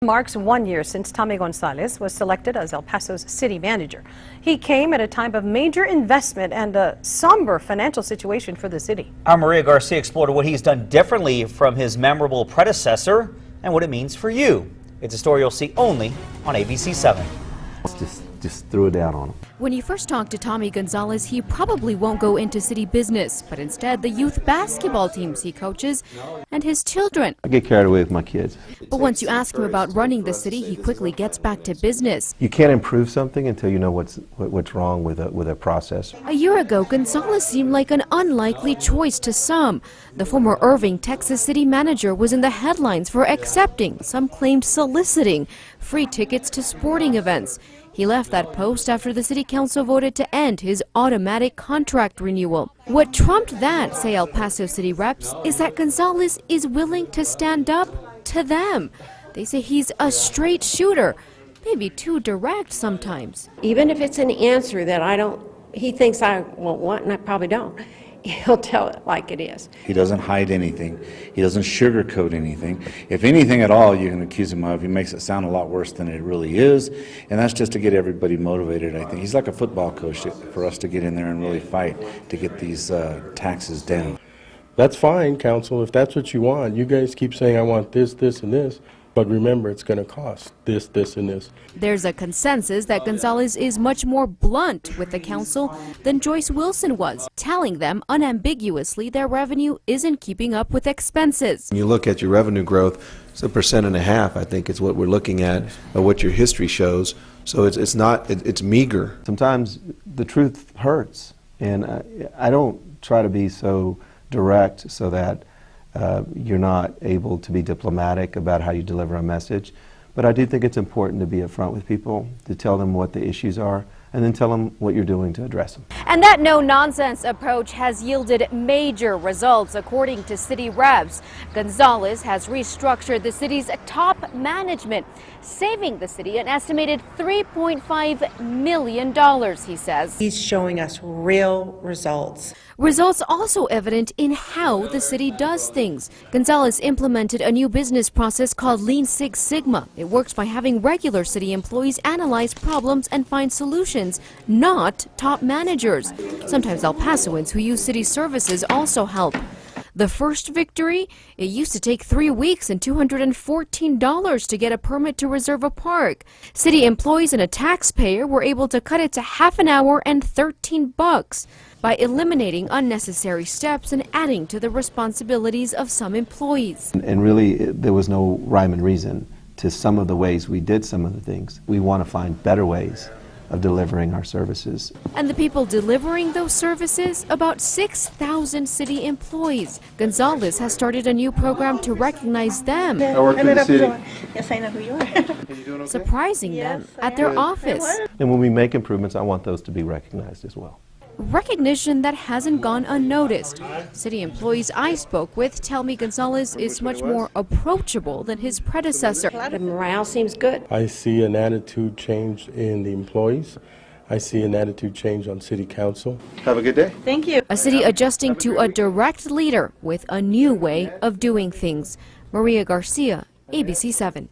Marks 1 year since Tommy Gonzalez was selected as El Paso's city manager. He came at a time of major investment and a somber financial situation for the city. Our Maria Garcia explored what he's done differently from his memorable predecessor and what it means for you. It's a story you'll see only on ABC 7. Just threw it down on him. When you first talk to Tommy Gonzalez, he probably won't go into city business, but instead the youth basketball teams he coaches and his children. I get carried away with my kids. But once you ask him about running the city, he quickly gets back to business. You can't improve something until you know what's wrong with a process. A year ago, Gonzalez seemed like an unlikely choice to some. The former Irving, Texas city manager was in the headlines for accepting, some claimed soliciting, free tickets to sporting events. He left that post after the city council voted to end his automatic contract renewal. What trumped that, say El Paso city reps, is that Gonzalez is willing to stand up to them. They say he's a straight shooter, maybe too direct sometimes. Even if it's an answer that he thinks I won't want, and I probably don't, he'll tell it like it is. He doesn't hide anything. He doesn't sugarcoat anything. If anything at all you can accuse him of, he makes it sound a lot worse than it really is, and that's just to get everybody motivated, I think. He's like a football coach for us to get in there and really fight to get these taxes down. That's fine, council, if that's what you want. You guys keep saying, I want this, this, and this. But remember, it's going to cost this, this, and this. There's a consensus that Gonzalez is much more blunt with the council than Joyce Wilson was, telling them unambiguously their revenue isn't keeping up with expenses. When you look at your revenue growth, it's 1.5%, I think is what we're looking at, what your history shows. So it's meager. Sometimes the truth hurts, and I don't try to be so direct so that you're not able to be diplomatic about how you deliver a message. But I do think it's important to be upfront with people, to tell them what the issues are, and then tell them what you're doing to address them. And that no-nonsense approach has yielded major results, according to city reps. Gonzalez has restructured the city's top management, saving the city an estimated $3.5 million, he says. He's showing us real results. Results also evident in how the city does things. Gonzalez implemented a new business process called Lean Six Sigma. It works by having regular city employees analyze problems and find solutions, not top managers. Sometimes El Pasoans who use city services also help. The first victory? It used to take 3 weeks and $214 to get a permit to reserve a park. City employees and a taxpayer were able to cut it to half an hour and $13 by eliminating unnecessary steps and adding to the responsibilities of some employees. And really, there was no rhyme and reason to some of the ways we did some of the things. We want to find better ways of delivering our services. And the people delivering those services? About 6,000 city employees. Gonzalez has started a new program to recognize them. I work for the city. Yes, I know who you are. Surprising them at their office. And when we make improvements, I want those to be recognized as well. Recognition that hasn't gone unnoticed. City employees I spoke with tell me Gonzalez is much more approachable than his predecessor. The morale seems good. I see an attitude change in the employees. I see an attitude change on city council. Have a good day. Thank you. A city adjusting to a direct leader with a new way of doing things. Maria Garcia, ABC 7.